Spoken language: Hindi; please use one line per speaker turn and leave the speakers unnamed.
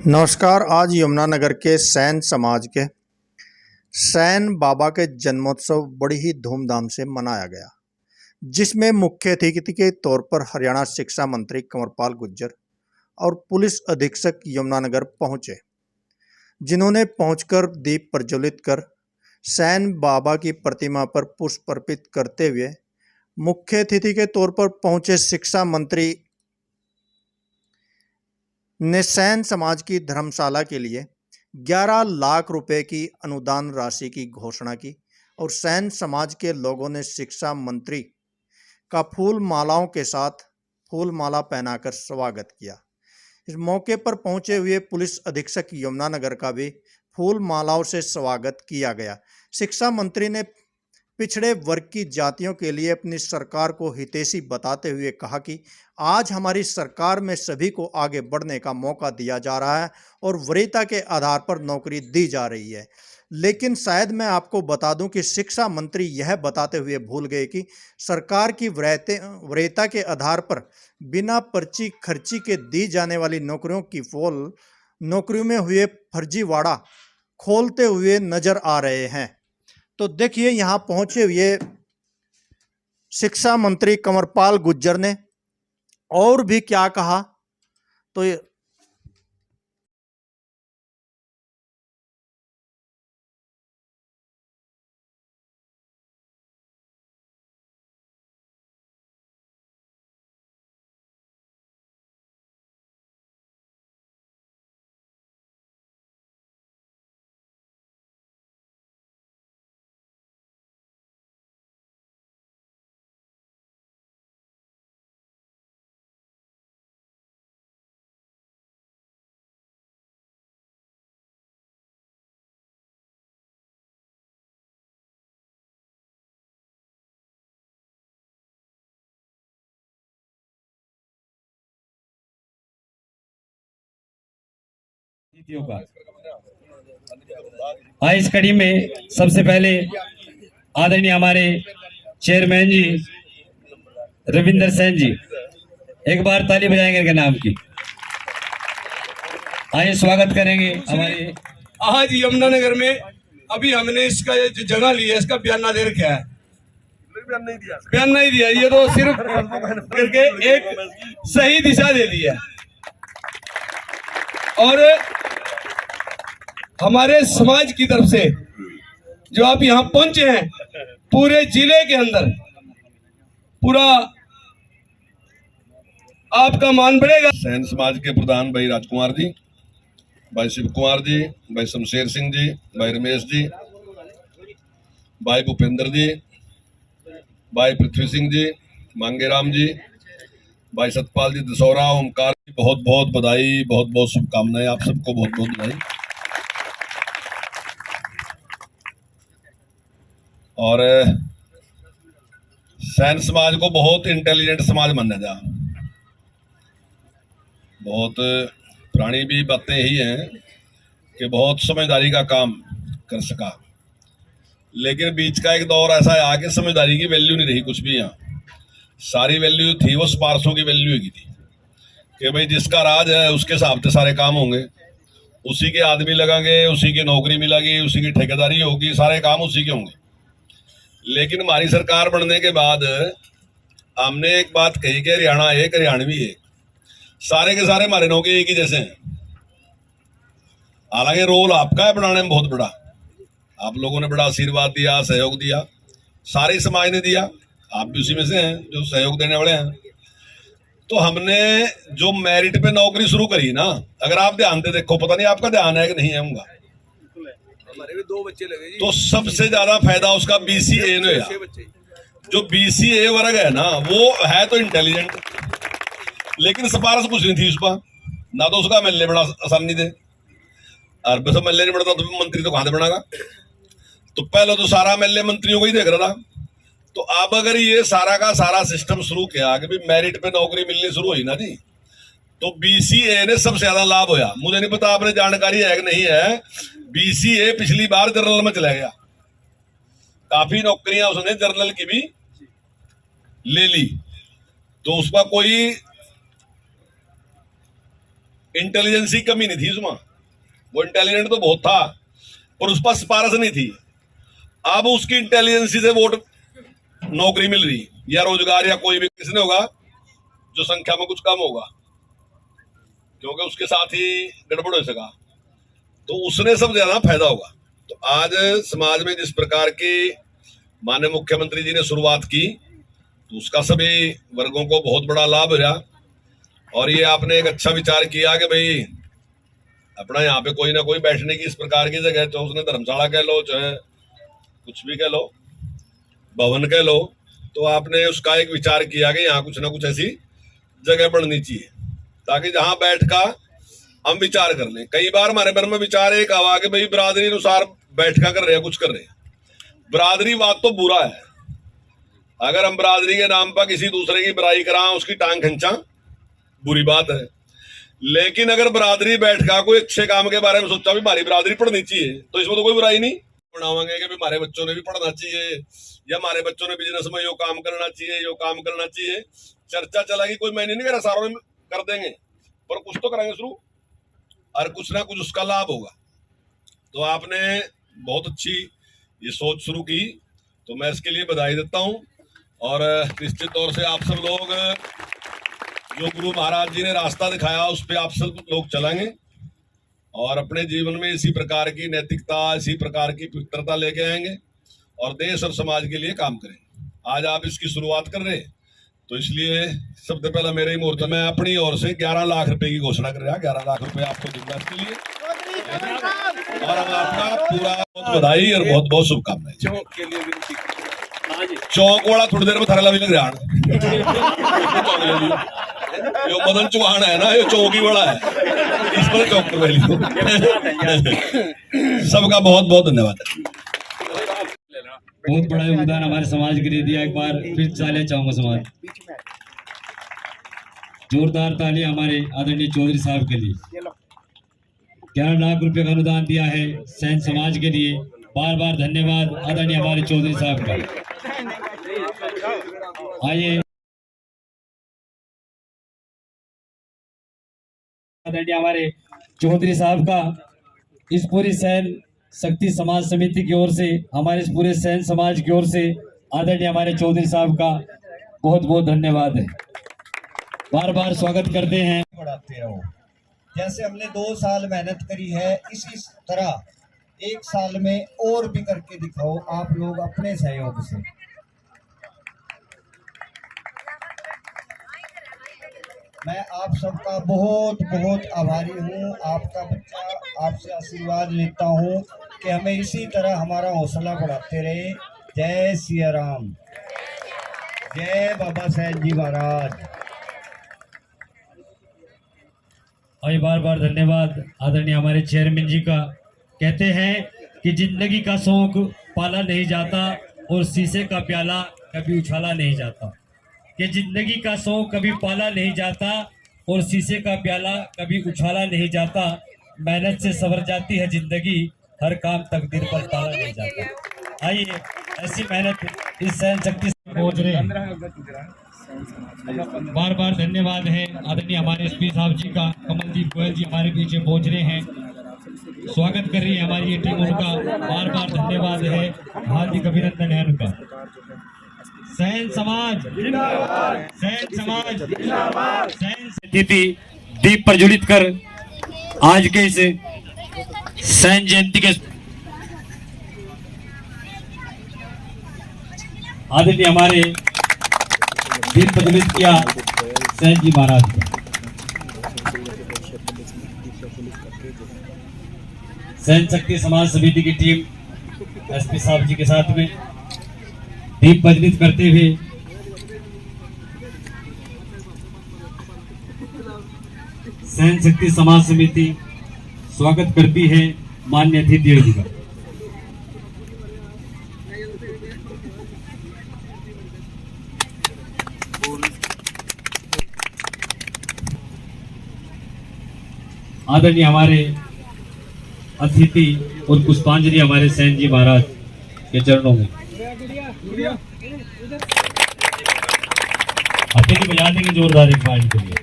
नमस्कार। आज यमुनानगर के सैन समाज के सैन बाबा के जन्मोत्सव बड़ी ही धूमधाम से मनाया गया, जिसमें मुख्य अतिथि के तौर पर हरियाणा शिक्षा मंत्री कंवरपाल गुर्जर और पुलिस अधीक्षक यमुनानगर पहुंचे, जिन्होंने पहुंचकर दीप प्रज्वलित कर सैन बाबा की प्रतिमा पर पुष्प अर्पित करते हुए मुख्य अतिथि के तौर पर पहुंचे शिक्षा मंत्री ने सैन समाज की धर्मशाला के लिए 11 लाख रुपए की अनुदान राशि की घोषणा की और सैन समाज के लोगों ने शिक्षा मंत्री का फूल मालाओं के साथ फूल माला पहनाकर स्वागत किया। इस मौके पर पहुंचे हुए पुलिस अधीक्षक यमुनानगर का भी फूल मालाओं से स्वागत किया गया। शिक्षा मंत्री ने पिछड़े वर्ग की जातियों के लिए अपनी सरकार को हितैषी बताते हुए कहा कि आज हमारी सरकार में सभी को आगे बढ़ने का मौका दिया जा रहा है और वरीयता के आधार पर नौकरी दी जा रही है। लेकिन शायद मैं आपको बता दूं कि शिक्षा मंत्री यह बताते हुए भूल गए कि सरकार की वरीयता के आधार पर बिना पर्ची खर्ची के दी जाने वाली नौकरियों की पोल नौकरियों में हुए फर्जीवाड़ा खोलते हुए नजर आ रहे हैं। तो देखिए, यहाँ पहुंचे हुए शिक्षा मंत्री कंवरपाल गुर्जर ने और भी क्या कहा, तो
का आज इस कड़ी में सबसे पहले आदरणीय हमारे चेयरमैन जी रविंदर सेन जी, एक बार ताली बजाएंगे इनके नाम की। आइए स्वागत करेंगे हमारे।
आज यमुनानगर में अभी हमने इसका जो जगह ली है इसका बयान दे रखा है, बयान नहीं दिया, ये तो सिर्फ करके एक सही दिशा दे दी है। और हमारे समाज की तरफ से जो आप यहाँ पहुंचे हैं, पूरे जिले के अंदर पूरा आपका मान बढ़ेगा।
सैन समाज के प्रधान भाई राजकुमार जी, भाई शिव कुमार जी, भाई शमशेर सिंह जी, भाई रमेश जी, भाई भूपेंद्र जी, भाई पृथ्वी सिंह जी, मांगेराम जी, भाई सतपाल जी दसौरा, ओमकार जी, बहुत बहुत बधाई, बहुत बहुत शुभकामनाएं, आप सबको बहुत बहुत बधाई। और सैन समाज को बहुत इंटेलिजेंट समाज माना जा, बहुत पुरानी भी बातें ही हैं कि बहुत समझदारी का काम कर सका, लेकिन बीच का एक दौर ऐसा आया कि समझदारी की वैल्यू नहीं रही कुछ भी। यहाँ सारी वैल्यू थी वो स्पार्सों की वैल्यू की थी कि भाई जिसका राज है उसके हिसाब से सारे काम होंगे, उसी के आदमी लगेंगे, उसी की नौकरी मिलेगी, उसी की ठेकेदारी होगी, सारे काम उसी के होंगे। लेकिन हमारी सरकार बनने के बाद हमने एक बात कही कि हरियाणा एक, हरियाणवी एक, सारे के सारे हमारे नौके एक ही जैसे हैं। हालांकि रोल आपका है बनाने में बहुत बड़ा, आप लोगों ने बड़ा आशीर्वाद दिया, सहयोग दिया, सारे समाज ने दिया, आप भी उसी में से हैं जो सहयोग देने वाले हैं। तो हमने जो मेरिट पे नौकरी शुरू करी ना, अगर आप ध्यान दे देखो, पता नहीं आपका ध्यान है कि नहीं है, होगा
हमारे भी 2 बच्चे लगे जी।
तो सबसे ज्यादा फायदा उसका बीसीए ने हुआ। जो बीसीए वर्ग है ना, वो है तो इंटेलिजेंट, लेकिन सिफारिश कुछ नहीं थी उसका, ना तो उसका एमएलए बड़ा आसानी थे, और बस एमएलए नहीं बढ़ता तो मंत्री तो कहां से बनागा। तो पहले तो सारा एमएलए मंत्रियों को ही देख रहा था। तो अब अगर ये सारा का सारा सिस्टम शुरू किया कि भाई मेरिट पे नौकरी मिलनी शुरू हुई ना जी, तो बीसीए ने सबसे ज्यादा लाभ होया। मुझे नहीं पता आपने जानकारी है कि नहीं है, बीसीए पिछली बार जनरल में चला गया, काफी नौकरियां उसने जनरल की भी ले ली। तो उसका कोई इंटेलिजेंस की कमी नहीं थी उसमें, वो इंटेलिजेंट तो बहुत था पर उस पर सिफारिश नहीं थी। अब उसकी इंटेलिजेंसी से वोट नौकरी मिल रही या रोजगार या कोई भी किसने होगा जो संख्या में कुछ कम होगा, क्योंकि उसके साथ ही गड़बड़ हो सका, तो उसने सब ज्यादा फायदा होगा। तो आज समाज में जिस प्रकार की माननीय मुख्यमंत्री जी ने शुरुआत की तो उसका सभी वर्गों को बहुत बड़ा लाभ रहा। और ये आपने एक अच्छा विचार किया कि भाई अपना यहाँ पे कोई ना कोई बैठने की इस प्रकार की जगह, चाहे उसने धर्मशाला कह लो चाहे कुछ भी कह लो, भवन कह लो, तो आपने उसका एक विचार किया कि यहाँ कुछ ना कुछ ऐसी जगह बननी चाहिए ताकि जहां बैठ का हम विचार कर लें। कई बार हमारे मन में विचार एक आवा कि भाई बिरादरी अनुसार बैठका कर रहे हैं, कुछ कर रहे हैं। बिरादरी बात तो बुरा है, अगर हम बिरादरी के नाम पर किसी दूसरे की बुराई करा, उसकी टांग खींचा, बुरी बात है। लेकिन अगर बिरादरी बैठका कोई अच्छे काम के बारे में सोचा भी हमारी बिरादरी पढ़नी चाहिए तो इसमें तो कोई बुराई नहीं। बनावांगे कि हमारे बच्चों ने भी पढ़ना चाहिए या हमारे बच्चों ने बिजनेस में यो काम करना चाहिए, यो काम करना चाहिए, चर्चा चलागी। कोई मैंने नहीं कह रहा सारों में कर देंगे, पर कुछ तो करेंगे शुरू और कुछ ना कुछ उसका लाभ होगा। तो आपने बहुत अच्छी ये सोच शुरू की, तो मैं इसके लिए बधाई देता हूं। और निश्चित तौर से आप सब लोग जो गुरु महाराज जी ने रास्ता दिखाया उस पर आप सब लोग चलेंगे और अपने जीवन में इसी प्रकार की नैतिकता, इसी प्रकार की पवित्रता लेके आएंगे और देश और समाज के लिए काम करेंगे। आज आप इसकी शुरुआत कर रहे हैं, तो इसलिए सबसे पहला मेरे ही मुहूर्त में अपनी ओर से 11 लाख रुपए की घोषणा कर रहा है। 11 लाख रुपए आपको दूंगा इसके लिए और हम आपका पूरा बहुत बधाई और बहुत बहुत शुभकामनाएं।
चौक के लिए विनती,
चौक वाला थोड़ी देर में थरला भी लग रहा यो मदन चौहान है ना, ये चौकी वाला है, इस पर चौक करवा लियो। सबका बहुत बहुत धन्यवाद।
बहुत बड़ा योगदान हमारे समाज के लिए दिया, एक बार फिर चाले चाहूंगा समाज। जोरदार ताली हमारे आदरणीय चौधरी साहब के लिए। 11 लाख रुपए का अनुदान दिया है सैन समाज के लिए, बार बार धन्यवाद आदरणीय हमारे चौधरी साहब का। आइए आदरणीय हमारे चौधरी साहब का इस पूरी सैन शक्ति समाज समिति की ओर से, हमारे इस पूरे सैन समाज की ओर से आदरणीय हमारे चौधरी साहब का बहुत बहुत धन्यवाद है। बार बार स्वागत करते हैं।
बढ़ाते रहो, जैसे हमने 2 साल मेहनत करी है इसी तरह 1 साल में और भी करके दिखाओ आप लोग अपने सहयोग से। मैं आप सबका बहुत बहुत आभारी हूँ। आपका बच्चा आपसे आशीर्वाद लेता हूँ कि हमें इसी तरह हमारा हौसला बढ़ाते रहे। जय सिया राम, जय बाबा साहेब जी महाराज।
और बार बार धन्यवाद आदरणीय हमारे चेयरमैन जी का। कहते हैं कि जिंदगी का शौक पाला नहीं जाता और शीशे का प्याला कभी उछाला नहीं जाता। कि जिंदगी का शौक कभी पाला नहीं जाता और शीशे का प्याला कभी उछाला नहीं जाता। मेहनत से संवर जाती है जिंदगी, हर काम तकदीर पर टाला नहीं जाता। आइए ऐसी मेहनत इस सहन शक्ति से पहुंच रहे हैं। बार बार धन्यवाद है आदरणीय हमारे एसपी साहब जी का। कमलदीप गोयल जी हमारे पीछे पहुंच रहे हैं, स्वागत कर रही है हमारी ये टीम, उनका बार बार धन्यवाद है, हार्दिक अभिनंदन है उनका। सैन समाज जिंदाबाद, सैन समाज जिंदाबाद। सैन तिथि दीप प्रज्वलित कर आज के इस सैन जयंती के आदरणीय हमारे दीप प्रज्वलित किया सैन जी महाराज का। सैन शक्ति समाज समिति की टीम एसपी साहब जी के साथ में दीप प्रज्वलित करते हुए सैन शक्ति समाज समिति स्वागत करती है माननीय अतिथियों जी का। आदरणीय हमारे अतिथि और पुष्पांजलि हमारे सैन जी महाराज के चरणों में। अतिथि बजा देंगे जोरदार एक बार के लिए।